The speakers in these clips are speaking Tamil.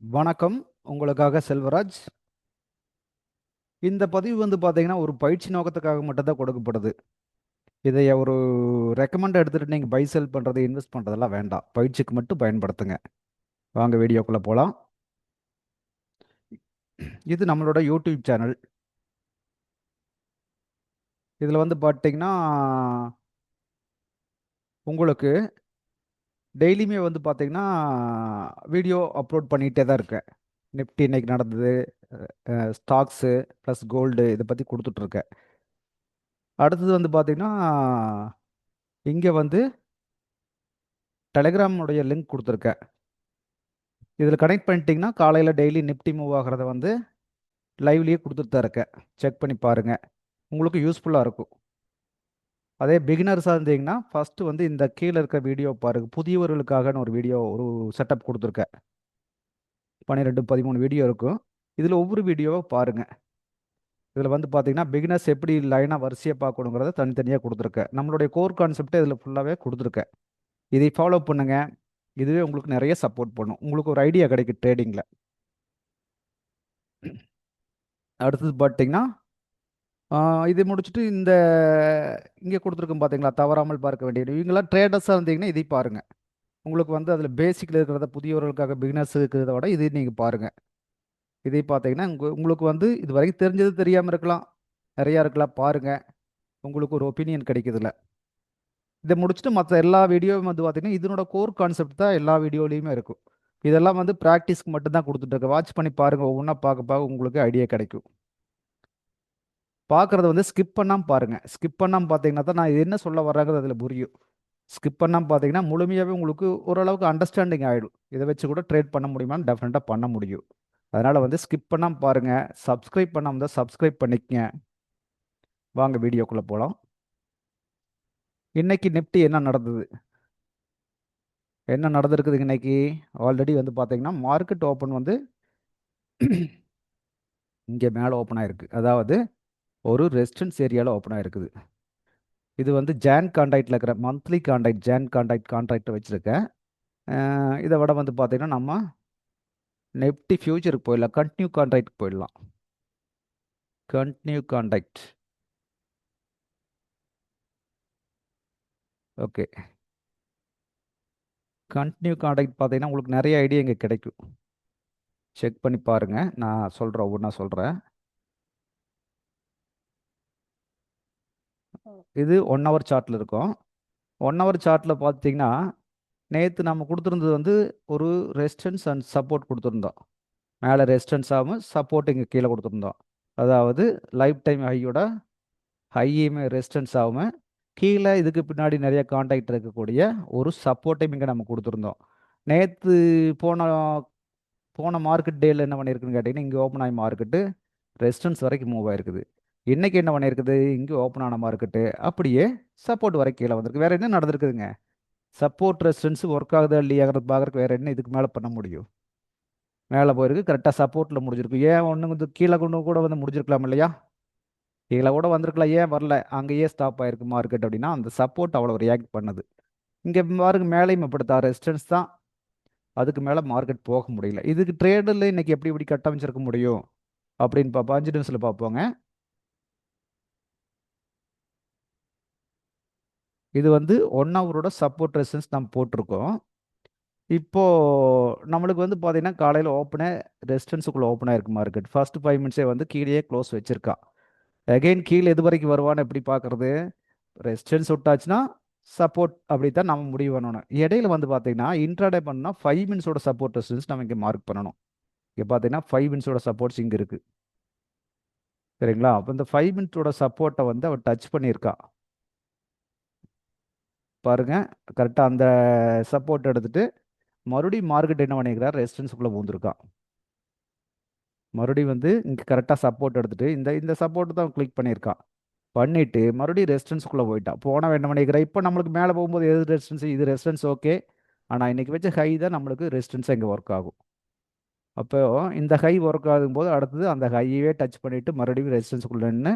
வணக்கம். உங்களுக்காக செல்வராஜ். இந்த பதிவு பார்த்தீங்கன்னா, ஒரு பயிற்சி நோக்கத்துக்காக மட்டும் தான் கொடுக்கப்படுது. இதைய ஒரு ரெக்கமெண்ட் எடுத்துட்டு நீங்க பை, செல் பண்றது, இன்வெஸ்ட் பண்றதெல்லாம் வேண்டாம். பயிற்சிக்கு மட்டும் பயன்படுத்துங்க. வாங்க வீடியோக்குள்ள போலாம். இது நம்மளோட யூடியூப் சேனல். இதுல பார்த்தீங்கன்னா, உங்களுக்கு டெய்லியுமே பார்த்தீங்கன்னா, வீடியோ அப்லோட் பண்ணிட்டே தான் இருக்கேன். நிஃப்டி இன்னைக்கு நடந்தது, ஸ்டாக்ஸு ப்ளஸ் கோல்டு இதை பத்தி குடுத்துட்டு இருக்கேன். அடுத்தது பார்த்தீங்கன்னா, இங்க டெலகிராமுடைய லிங்க் குடுத்துருக்கேன். இதில் கனெக்ட் பண்ணிட்டீங்கன்னா, காலையில டெய்லி நிஃப்டி மூவ் ஆகுறத லைவ்லயே குடுத்துட்டு தான் இருக்கேன். செக் பண்ணி பாருங்க. உங்களுக்கு யூஸ்ஃபுல்லா இருக்கும். அதே பிகினர்ஸா இருந்தீங்கன்னா, ஃபர்ஸ்ட் இந்த கீழ இருக்க வீடியோ பாருங்க. புதியவர்களுக்காகன்னு ஒரு வீடியோ ஒரு செட்டப் குடுத்துருக்கேன். 12, 13 வீடியோ இருக்கும். இதில ஒவ்வொரு வீடியோவா பாருங்க. இதில பார்த்தீங்கன்னா, பிகினர்ஸ் எப்படி லைனா வரிசையா பார்க்கணுங்கிறத தனித்தனியா குடுத்துருக்கேன். நம்மளுடைய கோர் கான்செப்ட்டே இதில ஃபுல்லாவே குடுத்துருக்கேன். இதை ஃபாலோ பண்ணுங்க. இதுவே உங்களுக்கு நெறைய சப்போர்ட் பண்ணும். உங்களுக்கு ஒரு ஐடியா கிடைக்கும் ட்ரேடிங்ல. அடுத்தது பார்த்தீங்கன்னா, இது முடிச்சுட்டு இங்க குடுத்துருக்கோம் பார்த்தீங்களா? தவறாமல் பார்க்க வேண்டியது. இவங்கலாம் ட்ரேடர்ஸா இருந்தீங்கன்னா, இதை பாருங்க. உங்களுக்கு அதில பேசிக்ல இருக்கிறத புதியவர்களுக்காக பிகினர்ஸ் இருக்கிறத விட இதை நீங்க பாருங்க. இதை பார்த்தீங்கன்னா, உங்களுக்கு இதுவரைக்கும் தெரிஞ்சது தெரியாம இருக்கலாம். நெறையா இருக்கலாம். பாருங்க. உங்களுக்கு ஒரு ஒப்பீனியன் கிடைக்குதுல்ல. இத முடிச்சுட்டு மத்த எல்லா வீடியோவும் பார்த்தீங்கன்னா, இதனோட கோர் கான்செப்ட் தான் எல்லா வீடியோலயுமே இருக்கும். இதெல்லாம் பிராக்டிஸ்க்கு மட்டும் தான் குடுத்துட்டு இருக்கேன். வாட்ச் பண்ணி பாருங்க. ஒவ்வொன்னா பார்க்க பார்க்க உங்களுக்கு ஐடியா கிடைக்கும். பார்க்கறத ஸ்கிப் பண்ணாம பாருங்க. ஸ்கிப் பண்ணாம பார்த்தீங்கன்னா தான் நான் என்ன சொல்ல வர்றேங்கிறது அதில புரியும். ஸ்கிப் பண்ணாம பார்த்தீங்கன்னா, முழுமையாவே உங்களுக்கு ஓரளவுக்கு அண்டர்ஸ்டாண்டிங் ஆயிடும். இத வச்சு கூட ட்ரேட் பண்ண முடியுமான்னு டெஃபினட்டா பண்ண முடியும். அதனால ஸ்கிப் பண்ணாம பாருங்க. சப்ஸ்கிரைப் பண்ணாம இருந்தா சப்ஸ்கிரைப் பண்ணிக்கங்க. வாங்க வீடியோக்குள்ள போலாம். இன்னைக்கு நிஃப்டி என்ன நடந்தது? என்ன நடந்திருக்குது இன்னைக்கு? ஆல்ரெடி பார்த்தீங்கன்னா, மார்க்கெட் ஓப்பன் இங்க மேல ஓப்பன் ஆயிருக்கு. அதாவது ஒரு ரெசிஸ்டன்ஸ் ஏரியால ஓப்பன் ஆயிருக்குது. இது ஜான் கான்ட்ராக்ட்ல இருக்கிற மந்த்லி கான்ட்ராக்ட், ஜான் கான்ட்ராக்ட்ட வச்சிருக்கேன். இத விட பார்த்தீங்கன்னா, நம்ம நிஃப்டி ஃபியூச்சருக்கு போயிடலாம். கன்டின்யூ கான்ட்ராக்ட்க்கு போயிடலாம். Continue contract. Okay. Continue contract பார்த்தீங்கன்னா, உங்களுக்கு நெறைய ஐடியா இங்க கிடைக்கும். செக் பண்ணி பாருங்க. நான் சொல்றேன், ஒவ்வொண்ணா சொல்றேன். இது 1 ஹவர் சார்ட்ல இருக்கும். 1 ஹவர் சார்ட்ல பார்த்தீங்கன்னா, நேத்து நம்ம குடுத்திருந்தது ஒரு ரெசிஸ்டன்ஸ் அண்ட் சப்போர்ட் குடுத்திருந்தோம். மேல ரெசிஸ்டன்ஸாவும், சப்போர்ட் இங்க கீழ குடுத்திருந்தோம். அதாவது லைஃப் டைம் ஹையோட ஹையுமே ரெசிஸ்டன்ஸ் ஆவும், கீழ இதுக்கு பின்னாடி நெறைய கான்ட்ராக்ட் இருக்கக்கூடிய ஒரு சப்போர்ட்டையும் இங்க நம்ம குடுத்திருந்தோம். நேத்து போன போன மார்க்கெட் டேல என்ன பண்ணியிருக்குன்னு கேட்டீங்கன்னா, இங்க ஓப்பன் ஆயி மார்க்கெட்டு ரெசிஸ்டன்ஸ் வரைக்கும் மூவ் ஆயிருக்குது. இன்னைக்கு என்ன பண்ணியிருக்குது? இங்க ஓப்பன் ஆன மார்க்கெட்டு அப்படியே சப்போர்ட் வரைக்கும் கீழ வந்திருக்கு. வேற என்ன நடந்திருக்குதுங்க? சப்போர்ட் ரெசிஸ்டன்ஸ் ஒர்க் ஆகுதா இல்லையாங்கிறத பார்க்கறதுக்கு வேற என்ன இதுக்கு மேல பண்ண முடியும்? மேல போயிருக்கு. கரெக்ட்டா சப்போர்ட்ல முடிஞ்சிருக்கு. ஏன் ஒண்ணு கீழ கொண்டு கூட முடிஞ்சிருக்கலாம் இல்லையா? கீழ கூட வந்திருக்கலாம். ஏன் வரல? அங்கேயே ஸ்டாப் ஆயிருக்கு மார்க்கெட் அப்படின்னா, அந்த சப்போர்ட் அவ்வளவு ரியாக்ட் பண்ணுது. இங்க பாருங்க மேலேயும் அப்படித்தான் ரெசிஸ்டன்ஸ் தான். அதுக்கு மேல மார்க்கெட் போக முடியல. இதுக்கு ட்ரேடுல இன்னைக்கு எப்படி எப்படி கட்டமைச்சிருக்க முடியும்? அப்படின்னு பார்ப்போம். 5 நிமிஷத்துல பார்ப்போங்க. இது 1 ஹவரோட சப்போர்ட் ரெசிஸ்டன்ஸ் நம்ம போட்டிருக்கோம். இப்போ நம்மளுக்கு பார்த்தீங்கன்னா, காலையில ஓப்பனே ரெசிஸ்டன்ஸ்க்குள்ள ஓப்பன் ஆயிருக்கு மார்க்கெட். ஃபர்ஸ்ட் 5 மினிட்ஸே கீழயே க்ளோஸ் வச்சிருக்கான். அகைன் கீழ எது வரைக்கும் வருவான்னு எப்படி பார்க்கறது? ரெசிஸ்டன்ஸ் விட்டாச்சுன்னா, சப்போர்ட் அப்படித்தான் நம்ம முடிவு பண்ணணும். இடையில பார்த்தீங்கன்னா, இன்ட்ராடே பண்ணா 5 மினிட்ஸோட சப்போர்ட் ரெசிஸ்டன்ஸ் நம்ம இங்க மார்க் பண்ணணும். இங்க பார்த்தீங்கன்னா, 5 மினிட்ஸோட சப்போர்ட்ஸ் இங்க இருக்கு. சரிங்களா? அப்ப இந்த 5 மினிட்ஸோட சப்போர்ட்ட அவ டச் பண்ணியிருக்கா. பாருங்க. கரெக்ட்டா அந்த சப்போர்ட் எடுத்துட்டு, மறுபடியும் மார்க்கெட் என்ன பண்ணியிருக்கிறார்? ரெசிஸ்டன்ஸ்க்குள்ள பூந்திருக்கான். மறுபடியும் இங்க கரெக்ட்டா சப்போர்ட் எடுத்துட்டு, இந்த இந்த சப்போர்ட் தான் கிளிக் பண்ணியிருக்கான். பண்ணிட்டு மறுபடியும் ரெசிஸ்டன்ஸ்க்குள்ள போயிட்டான். போனவன் என்ன பண்ணியிருக்கிறான்? இப்ப நம்மளுக்கு மேல போகும்போது எது ரெசிஸ்டன்ஸ்? இது ரெசிஸ்டன்ஸ் ஓகே. ஆனா இன்னைக்கு வச்ச ஹை தான் நம்மளுக்கு ரெசிஸ்டன்ஸா இங்க ஒர்க் ஆகும். அப்போ இந்த ஹை ஒர்க் ஆகும்போது அடுத்தது அந்த ஹையவே டச் பண்ணிட்டு மறுபடியும் ரெசிஸ்டன்ஸ்க்குள்ள நின்னு,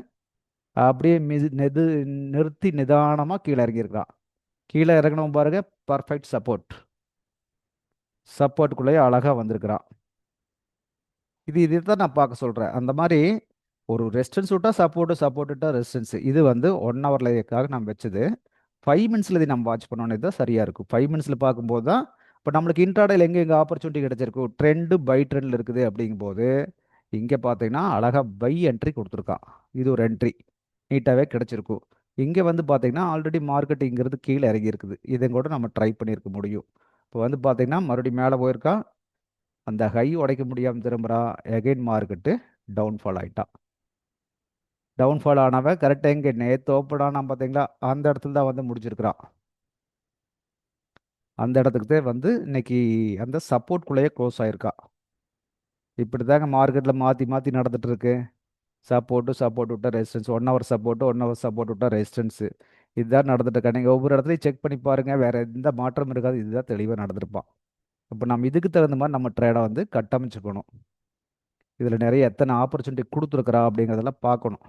அப்படியே நிறுத்தி நிதானமா கீழ இறங்கியிருக்கான். கீழ இறங்குனவன் பாருங்க, பெர்ஃபெக்ட் சப்போர்ட். சப்போர்ட்குள்ளேயே அழகா வந்திருக்கிறான். இதை தான் நான் பார்க்க சொல்கிறேன். அந்த மாதிரி ஒரு ரெசிஸ்டன்ஸ் விட்டா சப்போர்ட்டு, சப்போர்ட் விட்டா ரெசிஸ்டன்ஸ். இது வந்து 1 ஹவர்க்காக நான் வச்சது. 5 மினிட்ஸில் இதை நம்ம வாட்ச் பண்ணோன்னே தான் சரியாக இருக்கும். 5 மினிட்ஸில் பார்க்கும்போது தான் இப்போ நம்மளுக்கு இன்ட்ராடேல எங்கே எங்கே ஆப்பர்ச்சுனிட்டி கிடைச்சிருக்கு, ட்ரெண்டு பை ட்ரெண்டில் இருக்குது அப்படிங்கும்போது இங்கே பார்த்தீங்கன்னா அழகாக பை என்ட்ரி கொடுத்துருக்கான். இது ஒரு என்ட்ரி நீட்டாகவே கிடைச்சிருக்கும். இங்கே வந்து பார்த்தீங்கன்னா ஆல்ரெடி மார்க்கெட் இங்கிறது கீழே இறங்கி இருக்குது. இதை கூட நம்ம ட்ரை பண்ணியிருக்க முடியும். இப்போ வந்து பார்த்தீங்கன்னா மறுபடியும் மேலே போயிருக்கான். அந்த ஹை உடைக்க முடியாமல் திரும்புகிறான். எகைன் மார்க்கெட்டு டவுன்ஃபால் ஆயிட்டான். டவுன்ஃபால் ஆனவன் கரெக்டாக எங்கே நேற்று ஓப்பன் ஆனான் பார்த்தீங்களா, அந்த இடத்துல தான் வந்து முடிச்சிருக்கிறான். அந்த இடத்துக்கு தான் வந்து இன்னைக்கு அந்த சப்போர்ட்குள்ளேயே க்ளோஸ் ஆயிருக்கா. இப்படி தாங்க மார்க்கெட்டில் மாற்றி மாற்றி நடந்துட்டு இருக்கு. சப்போர்ட் விட்டா resistance, 1 hour support, 1 hour support விட்டா ரெசிஸ்டன்ஸ். இதுதான் நடந்துட்டு இருக்கா. நீங்கள் ஒவ்வொரு இடத்துலையும் செக் பண்ணி பாருங்க, வேற எந்த மாற்றமும் இருக்காது. இதுதான் தெளிவாக நடந்திருப்பான். இப்போ நம்ம இதுக்கு தகுந்த மாதிரி நம்ம ட்ரேடை வந்து கட்டமைச்சுக்கணும். இதில் நிறைய எத்தனை ஆப்பர்ச்சுனிட்டி கொடுத்துருக்குறா அப்படிங்கிறதெல்லாம் பார்க்கணும்.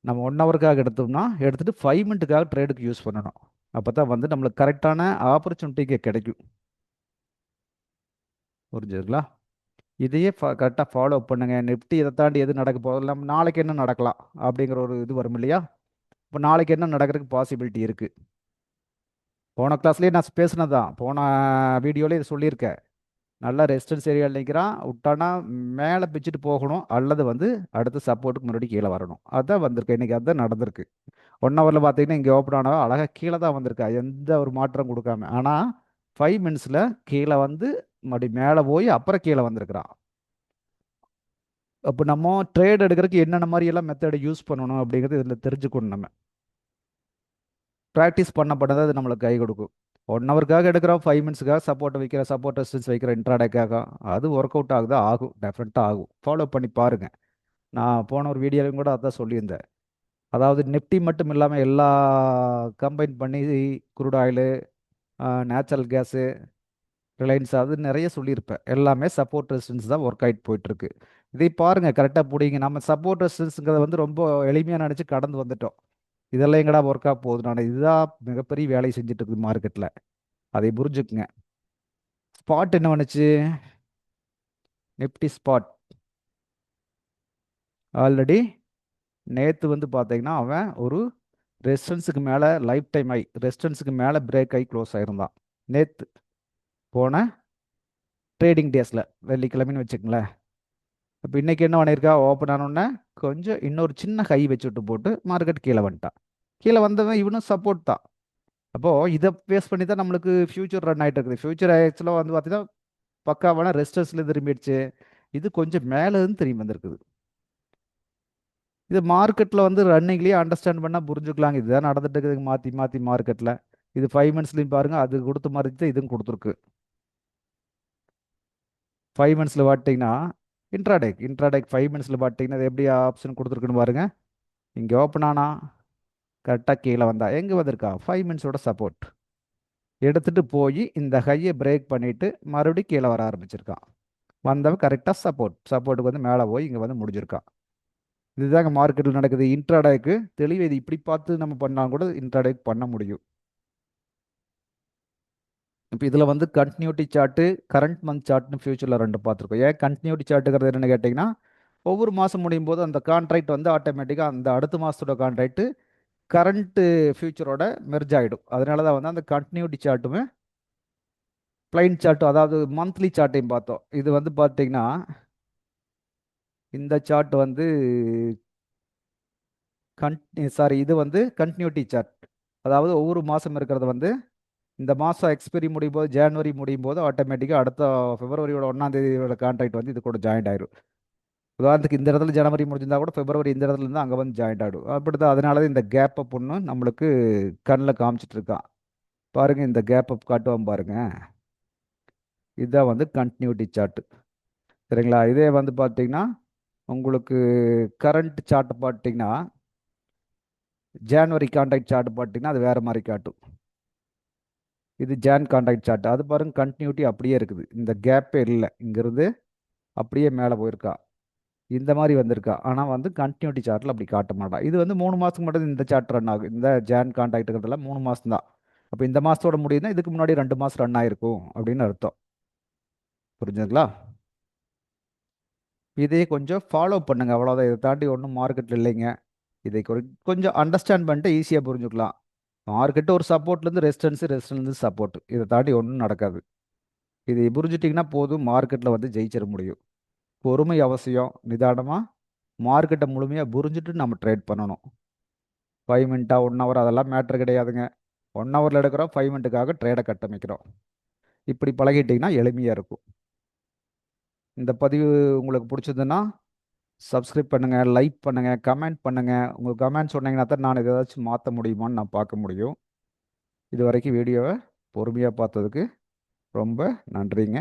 நம்ம 1 ஹவருக்காக எடுத்தோம்னா எடுத்துட்டு 5 மினிட்டுக்காக ட்ரேடுக்கு யூஸ் பண்ணணும். அப்போ தான் வந்து நம்மளுக்கு கரெக்டான ஆப்பர்ச்சுனிட்டிக்கு கிடைக்கும். புரிஞ்சுதுங்களா? இதையே கரெக்டாக ஃபாலோ பண்ணுங்க. நிஃப்டி இதை தாண்டி எது நடக்க போகுது, நம்ம நாளைக்கு என்ன நடக்கலாம் அப்படிங்கிற ஒரு இது வரும் இல்லையா? இப்போ நாளைக்கு என்ன நடக்கிறதுக்கு பாசிபிலிட்டி இருக்குது. போன கிளாஸ்லேயே நான் பேசினது தான், போன வீடியோலேயே இது சொல்லியிருக்கேன். நல்லா ரெசிஸ்டன்ஸ் ஏரியாவில் நிற்கிறான், விட்டானா மேலே பிச்சுட்டு போகணும், அல்லது வந்து அடுத்த சப்போர்ட்டுக்கு முன்னாடி கீழே வரணும். அதுதான் வந்திருக்கு இன்றைக்கி, அதுதான் நடந்திருக்கு. 1 ஹவரில் பார்த்தீங்கன்னா இங்கே ஓப்பன் ஆனவா அழகாக கீழே தான் வந்திருக்கா, எந்த ஒரு மாற்றம் கொடுக்காம. ஆனால் 5 மினிட்ஸில் கீழே வந்து மறுபடியும் மேலே போய் அப்புறம் கீழே வந்திருக்கிறான். அப்போ நம்ம ட்ரேட் எடுக்கிறதுக்கு என்னென்ன மாதிரியெல்லாம் மெத்தடை யூஸ் பண்ணணும் அப்படிங்கிறது இதில் தெரிஞ்சுக்கணும். நம்ம ப்ராக்டிஸ் பண்ணப்பட்டது அது நம்மளுக்கு கை கொடுக்கும். 1 ஹவருக்காக எடுக்கிறோம், 5 மினிட்ஸுக்காக சப்போர்ட் வைக்கிற, சப்போர்ட் ரெசிஸ்டன்ஸ் வைக்கிற இன்ட்ராடேக்காக அது ஒர்க் அவுட் ஆகுதா? ஆகும், டெஃபினட்டாக ஆகும். ஃபாலோ பண்ணி பாருங்கள். நான் போன ஒரு வீடியோலையும் கூட அதான் சொல்லியிருந்தேன். அதாவது நிஃப்டி மட்டும் இல்லாமல் எல்லா கம்பைன் பண்ணி crude oil, natural case, Reliance, அது நிறைய சொல்லியிருப்பேன். எல்லாமே சப்போர்ட் ரெசிஸ்டன்ஸ் தான் ஒர்க் ஆகிட்டு போயிட்டுருக்கு. இதை பாருங்கள், கரெக்டாக பிடிங்க. நம்ம சப்போர்ட் ரெசிஸ்டன்ஸுங்கிறத வந்து ரொம்ப எளிமையாக நினச்சி கடந்து வந்துட்டோம். இதெல்லாம் எங்கடா ஒர்க் ஆக போகுது, நான் இதுதான் மிகப்பெரிய வேலையை செஞ்சுட்டு இருக்குது மார்க்கெட்டில். அதை புரிஞ்சுக்குங்க. ஸ்பாட் என்ன பண்ணுச்சு? நிஃப்டி ஸ்பாட் ஆல்ரெடி நேற்று வந்து பார்த்தீங்கன்னா அவன் ஒரு ரெசிஸ்டன்ஸுக்கு மேலே லைஃப் டைம் ஆகி ரெசிஸ்டன்ஸுக்கு மேலே பிரேக் ஆகி க்ளோஸ் ஆகிருந்தான் நேற்று போன ட்ரேடிங் டேஸில், வெள்ளிக்கிழமைன்னு வச்சுக்கங்களேன். இப்போ இன்றைக்கி என்ன பண்ணியிருக்கா, ஓப்பன் ஆனோடனே கொஞ்சம் இன்னொரு சின்ன ஹை வச்சுட்டு போட்டு மார்க்கெட் கீழே வந்துட்டான். கீழே வந்தவன் இவனும் சப்போர்ட் தான். அப்போது இதை பேஸ் பண்ணி தான் நம்மளுக்கு ஃபியூச்சர் ரன் ஆகிட்டு இருக்குது. ஃபியூச்சர் ஆக்சுவலாக வந்து பார்த்தீங்கன்னா பக்காவான ரெசிஸ்டன்ஸில் திரும்பிடுச்சு. இது கொஞ்சம் மேலே இருந்து திரும்பி வந்திருக்குது. இது மார்க்கெட்டில் வந்து ரன்னிங்லேயே அண்டர்ஸ்டாண்ட் பண்ணால் புரிஞ்சுக்கலாங்க. இதுதான் நடந்துட்டு இருக்குது மாற்றி மாற்றி மார்க்கெட்டில். இது 5 மினிட்ஸ்லையும் பாருங்கள், அது கொடுத்த மாதிரி தான் இதுவும் கொடுத்துருக்கு. 5 மினிட்ஸில் பார்த்தீங்கன்னா இன்ட்ராடேக் 5 மினிட்ஸில் பார்த்தீங்கன்னா அது எப்படி ஆப்ஷன் கொடுத்துருக்குன்னு பாருங்கள். இங்கே ஓப்பன் ஆனா கரெக்டாக கீழே வந்தா எங்கே வந்திருக்கா, 5 மினிட்ஸோட சப்போர்ட் எடுத்துகிட்டு போய் இந்த ஹையை பிரேக் பண்ணிவிட்டு மறுபடியும் கீழே வர ஆரம்பிச்சிருக்கான். வந்தவன் கரெக்டாக சப்போர்ட்டுக்கு வந்து மேலே போய் இங்கே வந்து முடிஞ்சிருக்கான். இதுதாங்க மார்க்கெட்டில் நடக்குது. இன்ட்ராடேக்கு தெளிவு. இது இப்படி பார்த்து நம்ம பண்ணால் கூட இன்ட்ராடேக் பண்ண முடியும். இப்போ இதில் வந்து கண்டினியூட்டி சார்ட்டு, கரண்ட் மந்த் சார்ட்னு ஃபியூச்சரில் ரெண்டு பார்த்துருக்கோம். ஏன் கண்டினியூட்டி சார்ட்டுங்கிறது என்னென்னு கேட்டிங்கன்னா, ஒவ்வொரு மாதம் முடியும் போது அந்த கான்ட்ராக்ட் வந்து ஆட்டோமேட்டிக்காக அந்த அடுத்த மாதத்தோட கான்ட்ராக்ட்டு கரண்ட்டு ஃபியூச்சரோட மெர்ஜ் ஆகிடும். அதனால தான் வந்து அந்த கண்டினியூட்டி சார்ட்டுமே பிளைன் சார்ட்டும், அதாவது மந்த்லி சார்ட்டையும் பார்த்தோம். இது வந்து பார்த்தீங்கன்னா இந்த சார்ட் வந்து இது வந்து கண்டினியூட்டி சார்ட். அதாவது ஒவ்வொரு மாதம் இருக்கிறது வந்து இந்த மாதம் எக்ஸ்பைரி முடியும் போது, ஜனவரி முடியும் போது ஆட்டோமேட்டிக்காக அடுத்த பிப்ரவரியோட 1ஆம் தேதியோட கான்ட்ராக்ட் வந்து இது கூட ஜாயின்ட் ஆயிடும். உதாரணத்துக்கு இந்த இடத்துல ஜனவரி முடிஞ்சிருந்தா கூட பிப்ரவரி இந்த இடத்துல இருந்து அங்கே வந்து ஜாயின்ட் ஆகிடும். அப்படி தான், அதனால தான் இந்த கேப் அப் ஒன்று நம்மளுக்கு கண்ணில் காமிச்சிட்டு இருக்கான். பாருங்க, இந்த கேப் அப் காட்டுவோம் பாருங்க. இதுதான் வந்து கண்டினியூட்டி சார்ட். சரிங்களா? இதே வந்து பார்த்தீங்கன்னா உங்களுக்கு கரண்ட் சார்ட் பார்த்தீங்கன்னா, ஜான்வரி கான்ட்ராக்ட் சார்ட் பார்த்தீங்கன்னா அது வேறு மாதிரி காட்டும். இது ஜான் கான்ட்ராக்ட் சார்ட். அது பாருங்க, கண்டினியூட்டி அப்படியே இருக்குது. இந்த கேப்பே இல்லை. இங்கிருந்து அப்படியே மேலே போயிருக்கா, இந்த மாதிரி வந்திருக்கா. ஆனால் வந்து கண்டினியூட்டி சார்ட்டில் அப்படி காட்ட மாட்டா. இது வந்து 3 மாதத்துக்கு மட்டும் இந்த சார்ட் ரன் ஆகும். இந்த ஜான் கான்ட்ராக்ட்டுங்கிறதுல 3 மாதம் தான். அப்போ இந்த மாதத்தோட முடியுதுன்னா இதுக்கு முன்னாடி 2 மாதம் ரன் ஆயிருக்கும் அப்படின்னு அர்த்தம். புரிஞ்சுங்களா? இதையே கொஞ்சம் ஃபாலோ பண்ணுங்க, அவ்வளோதான். இதை தாண்டி ஒன்றும் மார்க்கெட்டில் இல்லைங்க. இதை கொஞ்சம் அண்டர்ஸ்டாண்ட் பண்ணிட்டு ஈஸியாக புரிஞ்சுக்கலாம். மார்க்கெட்டு ஒரு சப்போர்ட்லேருந்து ரெசிஸ்டன்ஸு, ரெசிஸ்டன்லேருந்து சப்போர்ட், இதை தாண்டி ஒன்றும் நடக்காது. இதை புரிஞ்சுட்டிங்கன்னா போதும், மார்க்கெட்டில் வந்து ஜெயிச்சிட முடியும். பொறுமை அவசியம். நிதானமாக மார்க்கெட்டை முழுமையாக புரிஞ்சுட்டு நம்ம ட்ரேட் பண்ணணும். 5 மினிட்டா 1 ஹவர் அதெல்லாம் மேட்ரு கிடையாதுங்க. 1 ஹவரில் எடுக்கிறோம், 5 மினிட்டுக்காக ட்ரேடை கட்டமைக்கிறோம். இப்படி பழகிட்டிங்கன்னா எளிமையாக இருக்கும். இந்த பதிவு உங்களுக்கு பிடிச்சதுன்னா சப்ஸ்கிரைப் பண்ணுங்கள், லைக் பண்ணுங்கள், கமெண்ட் பண்ணுங்கள். உங்கள் கமெண்ட் சொன்னீங்கன்னா தான் நான் இதை ஏதாச்சும் மாற்ற முடியுமான்னு நான் பார்க்க முடியும். இது வரைக்கும் வீடியோவை பொறுமையாக பார்த்ததுக்கு ரொம்ப நன்றிங்க.